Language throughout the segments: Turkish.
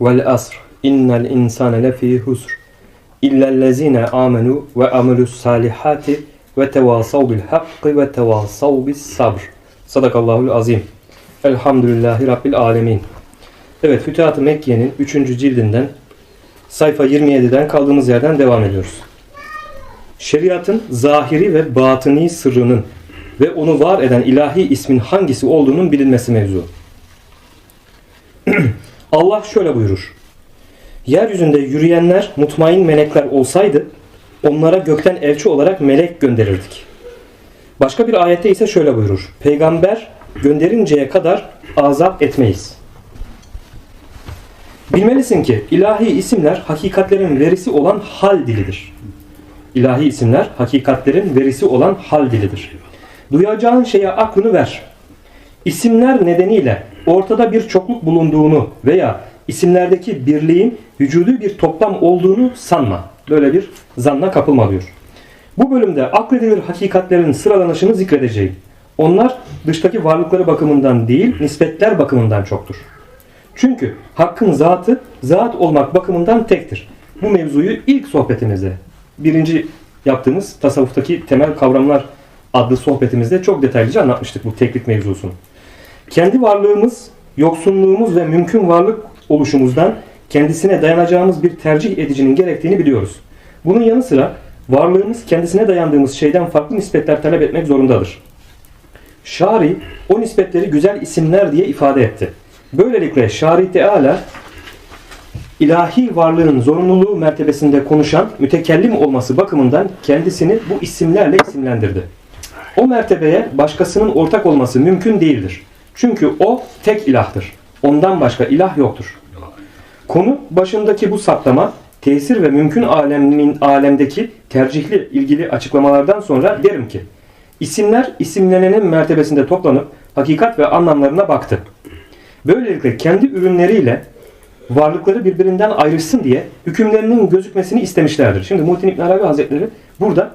Vel asr. İnnel insane lefî husr. İllellezîne âmenû ve amelü's-sâlihâti ve tevâsav bil hakkı ve tevâsav bis sabr. Sadakallahul azim. Elhamdülillahi Rabbil alemin. Evet, Fütuhat-ı Mekke'nin 3. cildinden sayfa 27'den kaldığımız yerden devam ediyoruz. Şeriatın zahiri ve batıni sırrının ve onu var eden ilahi ismin hangisi olduğunun bilinmesi mevzu. Allah şöyle buyurur. Yeryüzünde yürüyenler mutmain melekler olsaydı onlara gökten elçi olarak melek gönderirdik. Başka bir ayette ise şöyle buyurur. Peygamber gönderinceye kadar azap etmeyiz. Bilmelisin ki ilahi isimler hakikatlerin verisi olan hal dilidir. İlahi isimler hakikatlerin verisi olan hal dilidir. Duyacağın şeye aklını ver. İsimler nedeniyle ortada bir çokluk bulunduğunu veya isimlerdeki birliğin vücudu bir toplam olduğunu sanma. Böyle bir zanna kapılma diyor. Bu bölümde akledilir hakikatlerin sıralanışını zikredeceğim. Onlar dıştaki varlıkları bakımından değil, nispetler bakımından çoktur. Çünkü Hakk'ın zatı, zat olmak bakımından tektir. Bu mevzuyu ilk sohbetimizde, birinci yaptığımız tasavvuftaki temel kavramlar adlı sohbetimizde çok detaylıca anlatmıştık bu teklik mevzusunu. Kendi varlığımız, yoksunluğumuz ve mümkün varlık oluşumuzdan kendisine dayanacağımız bir tercih edicinin gerektiğini biliyoruz. Bunun yanı sıra varlığımız kendisine dayandığımız şeyden farklı nispetler talep etmek zorundadır. Şari o nispetleri güzel isimler diye ifade etti. Böylelikle Şari Teala ilahi varlığın zorunluluğu mertebesinde konuşan mütekellim olması bakımından kendisini bu isimlerle isimlendirdi. O mertebeye başkasının ortak olması mümkün değildir. Çünkü o tek ilahtır. Ondan başka ilah yoktur. Konu başındaki bu saptama, tesir ve mümkün alemdeki tercihli ilgili açıklamalardan sonra derim ki, isimler isimlenenin mertebesinde toplanıp hakikat ve anlamlarına baktı. Böylelikle kendi ürünleriyle varlıkları birbirinden ayrışsın diye hükümlerinin gözükmesini istemişlerdir. Şimdi Muhittin İbn Arabi Hazretleri burada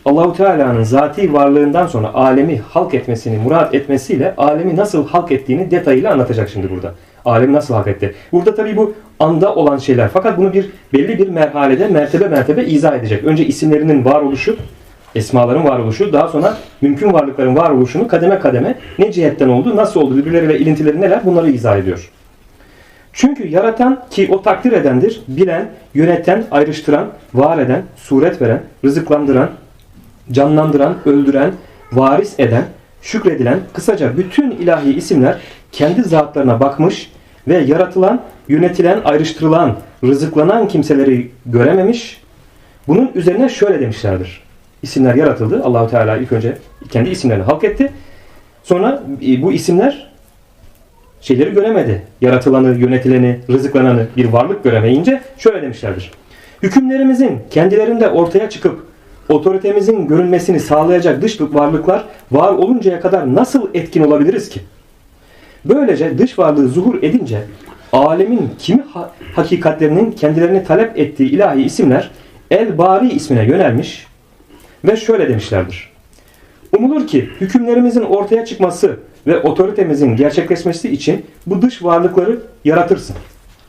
Allahu Teala'nın zati varlığından sonra alemi halk etmesini murad etmesiyle alemi nasıl halk ettiğini detayıyla anlatacak şimdi burada. Alemi nasıl halk etti? Burada tabii bu anda olan şeyler. Fakat bunu belli bir merhalede mertebe izah edecek. Önce isimlerinin varoluşu, esmaların varoluşu, daha sonra mümkün varlıkların varoluşunu kademe kademe ne cihetten oldu, nasıl oldu, birbirleriyle ilintileri neler bunları izah ediyor. Çünkü yaratan ki o takdir edendir, bilen, yöneten, ayrıştıran, var eden, suret veren, rızıklandıran, canlandıran, öldüren, varis eden, şükredilen, kısaca bütün ilahi isimler kendi zatlarına bakmış ve yaratılan, yönetilen, ayrıştırılan, rızıklanan kimseleri görememiş. Bunun üzerine şöyle demişlerdir. İsimler yaratıldı. Allahu Teala ilk önce kendi isimlerini halk etti. Sonra bu isimler şeyleri göremedi. Yaratılanı, yönetileni, rızıklananı bir varlık göremeyince şöyle demişlerdir. Hükümlerimizin kendilerinde ortaya çıkıp otoritemizin görünmesini sağlayacak dış varlıklar var oluncaya kadar nasıl etkin olabiliriz ki? Böylece dış varlığı zuhur edince alemin kimi hakikatlerinin kendilerini talep ettiği ilahi isimler El-Bari ismine yönelmiş ve şöyle demişlerdir. Umulur ki hükümlerimizin ortaya çıkması ve otoritemizin gerçekleşmesi için bu dış varlıkları yaratırsın.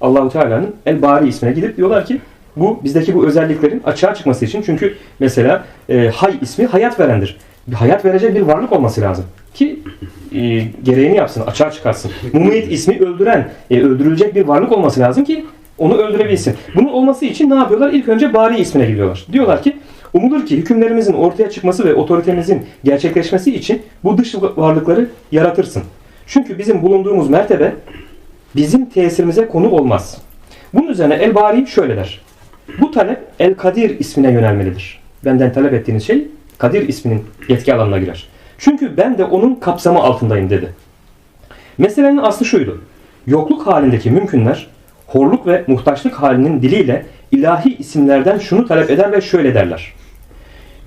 Allahu Teala'nın El-Bari ismine gidip diyorlar ki bizdeki bu özelliklerin açığa çıkması için, çünkü mesela Hay ismi hayat verendir. Hayat verecek bir varlık olması lazım ki gereğini yapsın, açığa çıkarsın. Mumit ismi öldüren, öldürülecek bir varlık olması lazım ki onu öldürebilsin. Bunun olması için ne yapıyorlar? İlk önce Bari ismine gidiyorlar. Diyorlar ki umulur ki hükümlerimizin ortaya çıkması ve otoritemizin gerçekleşmesi için bu dış varlıkları yaratırsın. Çünkü bizim bulunduğumuz mertebe bizim tesirimize konu olmaz. Bunun üzerine El-Bari şöyle der. Bu talep El-Kadir ismine yönelmelidir. Benden talep ettiğiniz şey Kadir isminin yetki alanına girer. Çünkü ben de onun kapsamı altındayım dedi. Meselenin aslı şuydu. Yokluk halindeki mümkünler, horluk ve muhtaçlık halinin diliyle ilahi isimlerden şunu talep eder ve şöyle derler.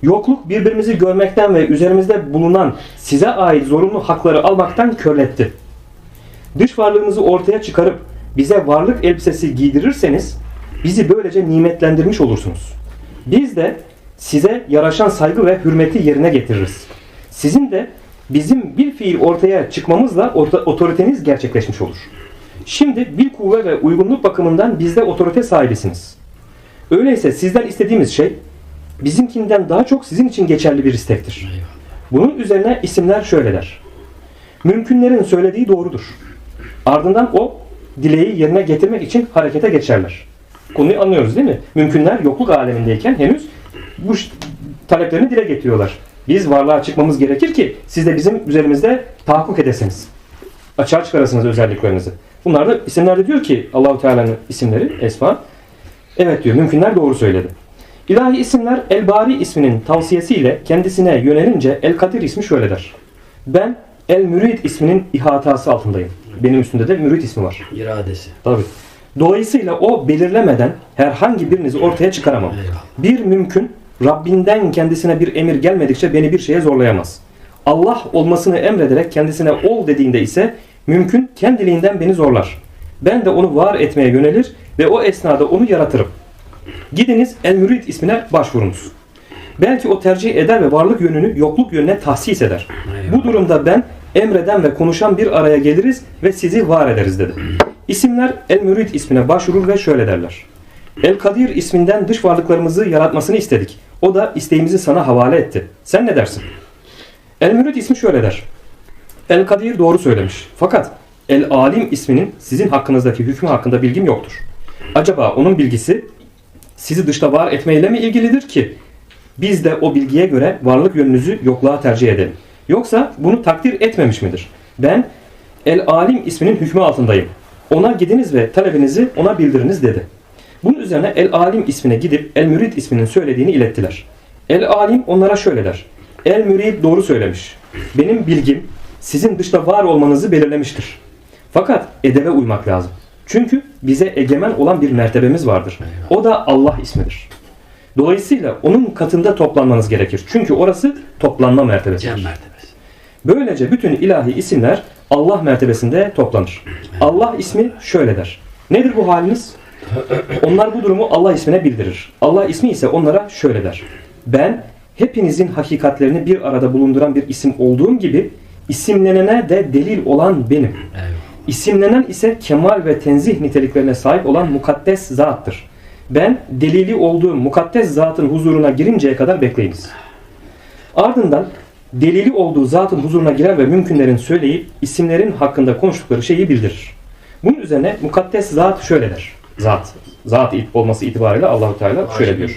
Yokluk birbirimizi görmekten ve üzerimizde bulunan size ait zorunlu hakları almaktan körletti. Dış varlığımızı ortaya çıkarıp bize varlık elbisesi giydirirseniz bizi böylece nimetlendirmiş olursunuz. Biz de size yaraşan saygı ve hürmeti yerine getiririz. Sizin de bizim bir fiil ortaya çıkmamızla otoriteniz gerçekleşmiş olur. Şimdi bil kuvve ve uygunluk bakımından bizde otorite sahibisiniz. Öyleyse sizden istediğimiz şey bizimkinden daha çok sizin için geçerli bir istektir. Bunun üzerine isimler şöyle der. Mümkünlerin söylediği doğrudur. Ardından o dileği yerine getirmek için harekete geçerler. Konuyu anlıyoruz değil mi? Mümkünler yokluk alemindeyken henüz bu taleplerini dile getiriyorlar. Biz varlığa çıkmamız gerekir ki siz de bizim üzerimizde tahakkuk edesiniz. Açığa çıkarasınız özelliklerinizi. Bunlar da isimlerde diyor ki Allah-u Teala'nın isimleri, esma. Evet diyor, mümkünler doğru söyledi. İlahi isimler El-Bari isminin tavsiyesiyle kendisine yönelince El-Kadir ismi şöyle der. Ben El-Mürid isminin ihatası altındayım. Benim üstünde de Mürid ismi var. İradesi. Tabii. Dolayısıyla o belirlemeden herhangi birinizi ortaya çıkaramam. Bir mümkün Rabbinden kendisine bir emir gelmedikçe beni bir şeye zorlayamaz. Allah olmasını emrederek kendisine ol dediğinde ise mümkün kendiliğinden beni zorlar. Ben de onu var etmeye yönelir ve o esnada onu yaratırım. Gidiniz El-Mürid ismine başvurunuz. Belki o tercih eder ve varlık yönünü yokluk yönüne tahsis eder. Bu durumda ben emreden ve konuşan bir araya geliriz ve sizi var ederiz dedi. İsimler El-Mürid ismine başvurur ve şöyle derler. El-Kadir isminden dış varlıklarımızı yaratmasını istedik. O da isteğimizi sana havale etti. Sen ne dersin? El-Mürid ismi şöyle der. El-Kadir doğru söylemiş. Fakat El-Alim isminin sizin hakkınızdaki hükmü hakkında bilgim yoktur. Acaba onun bilgisi sizi dışta var etmeyle mi ilgilidir ki biz de o bilgiye göre varlık yönünüzü yokluğa tercih edelim? Yoksa bunu takdir etmemiş midir? Ben El-Alim isminin hükmü altındayım. Ona gidiniz ve talebinizi ona bildiriniz dedi. Bunun üzerine El-Alim ismine gidip El-Mürid isminin söylediğini ilettiler. El-Alim onlara şöyle der. El-Mürid doğru söylemiş. Benim bilgim sizin dışta var olmanızı belirlemiştir. Fakat edebe uymak lazım. Çünkü bize egemen olan bir mertebemiz vardır. O da Allah ismidir. Dolayısıyla onun katında toplanmanız gerekir. Çünkü orası toplanma mertebesidir. Cem mertebesi. Böylece bütün ilahi isimler Allah mertebesinde toplanır. Allah ismi şöyle der. Nedir bu haliniz? Onlar bu durumu Allah ismine bildirir. Allah ismi ise onlara şöyle der. Ben hepinizin hakikatlerini bir arada bulunduran bir isim olduğum gibi isimlenene de delil olan benim. İsimlenen ise kemal ve tenzih niteliklerine sahip olan mukaddes zattır. Ben delili olduğum mukaddes zatın huzuruna girinceye kadar bekleyiniz. Ardından delili olduğu zatın huzuruna girer ve mümkünlerin söyleyip isimlerin hakkında konuştukları şeyi bildirir. Bunun üzerine mukaddes zat şöyle der. Zat olması itibariyle Allah-u Teala şöyle diyor.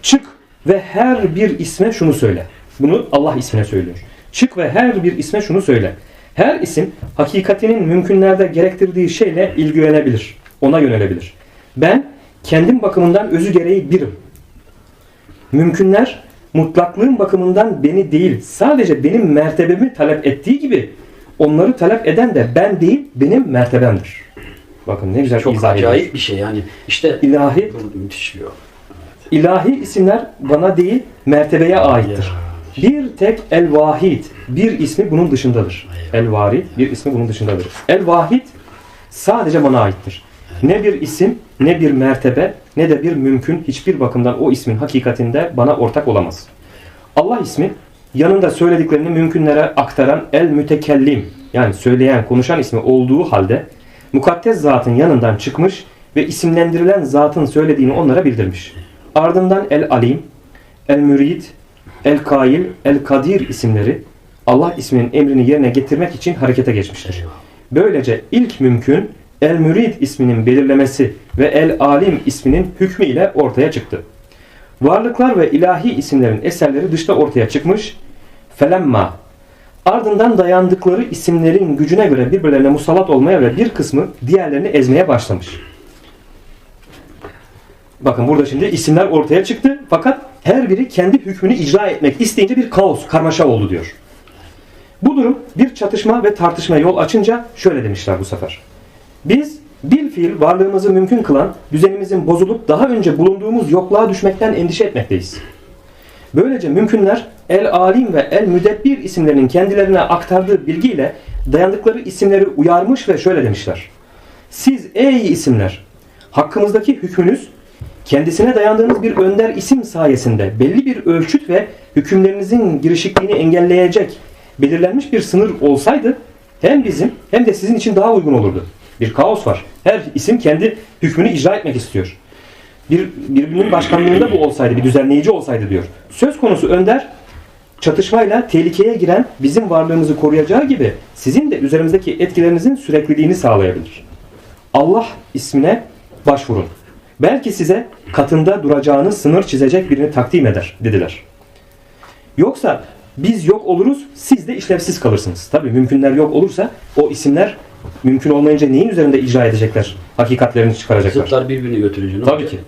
Çık ve her bir isme şunu söyle. Bunu Allah ismine söylüyor. Çık ve her bir isme şunu söyle. Her isim hakikatinin mümkünlerde gerektirdiği şeyle ilgilenebilir. Ona yönelebilir. Ben kendim bakımından özü gereği birim. Mümkünler mutlaklığın bakımından beni değil, sadece benim mertebemi talep ettiği gibi onları talep eden de ben değil, benim mertebemdir. Bakın ne güzel çok izah ediyor. acayip bir şey yani. İşte ilahi müthiş diyor. İlahi isimler bana değil, mertebeye aittir. Bir tek El-Vahid bir ismi bunun dışındadır. El-Varid bir ismi bunun dışındadır. El-Vahid sadece bana aittir. Ne bir isim, ne bir mertebe, ne de bir mümkün hiçbir bakımdan o ismin hakikatinde bana ortak olamaz. Allah ismi yanında söylediklerini mümkünlere aktaran El-Mütekellim yani söyleyen, konuşan ismi olduğu halde mukaddes zatın yanından çıkmış ve isimlendirilen zatın söylediğini onlara bildirmiş. Ardından El-Alim, El-Mürid, El-Kail, El-Kadir isimleri Allah isminin emrini yerine getirmek için harekete geçmiştir. Böylece ilk mümkün El-Mürid isminin belirlemesi ve El-Alim isminin hükmü ile ortaya çıktı. Varlıklar ve ilahi isimlerin eserleri dışta ortaya çıkmış. Felemma. Ardından dayandıkları isimlerin gücüne göre birbirlerine musallat olmaya ve bir kısmı diğerlerini ezmeye başlamış. Bakın burada şimdi isimler ortaya çıktı fakat her biri kendi hükmünü icra etmek isteyince bir kaos, karmaşa oldu diyor. Bu durum bir çatışma ve tartışma yol açınca şöyle demişler bu sefer. Biz bilfiil varlığımızı mümkün kılan düzenimizin bozulup daha önce bulunduğumuz yokluğa düşmekten endişe etmekteyiz. Böylece mümkünler El-Alim ve El-Müdebbir isimlerinin kendilerine aktardığı bilgiyle dayandıkları isimleri uyarmış ve şöyle demişler. Siz ey isimler, hakkımızdaki hükmünüz kendisine dayandığınız bir önder isim sayesinde belli bir ölçüt ve hükümlerinizin girişikliğini engelleyecek belirlenmiş bir sınır olsaydı hem bizim hem de sizin için daha uygun olurdu. Bir kaos var. Her isim kendi hükmünü icra etmek istiyor. Birbirinin başkanlığında bu olsaydı, bir düzenleyici olsaydı diyor. Söz konusu önder, çatışmayla tehlikeye giren bizim varlığımızı koruyacağı gibi sizin de üzerimizdeki etkilerinizin sürekliliğini sağlayabilir. Allah ismine başvurun. Belki size katında duracağınız sınır çizecek birini takdim eder dediler. Yoksa biz yok oluruz, siz de işlevsiz kalırsınız. Tabii mümkünler yok olursa o isimler mümkün olmayınca neyin üzerinde icra edecekler? Hakikatlerini çıkaracaklar. Zıtlar birbirini götürücü. Ne Tabii olacak? ki.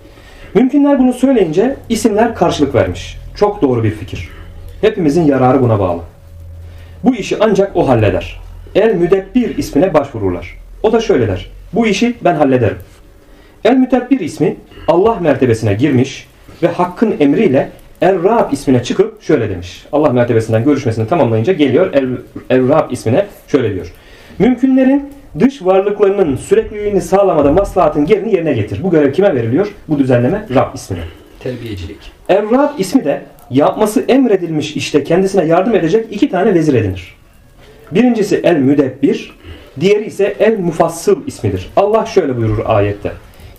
Mümkünler bunu söyleyince isimler karşılık vermiş. Çok doğru bir fikir. Hepimizin yararı buna bağlı. Bu işi ancak o halleder. El-Müdebbir ismine başvururlar. O da şöyle der. Bu işi ben hallederim. El-Müdebbir ismi Allah mertebesine girmiş ve Hakk'ın emriyle Er-Rab ismine çıkıp şöyle demiş. Allah mertebesinden görüşmesini tamamlayınca geliyor Er-Rab ismine şöyle diyor. Mümkünlerin dış varlıklarının sürekliliğini sağlamada maslahatın gereğini yerine getir. Bu görev kime veriliyor? Bu düzenleme Rab ismine. Terbiyecilik. Er-Rab ismi de yapması emredilmiş işte kendisine yardım edecek 2 tane vezir edinir. Birincisi El-Müdebbir, diğeri ise El-Mufassıl ismidir. Allah şöyle buyurur ayette.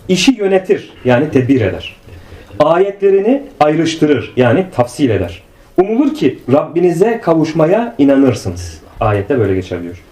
İşi yönetir yani tedbir eder. Ayetlerini ayrıştırır yani tafsil eder. Umulur ki Rabbinize kavuşmaya inanırsınız. Ayette böyle geçer diyor.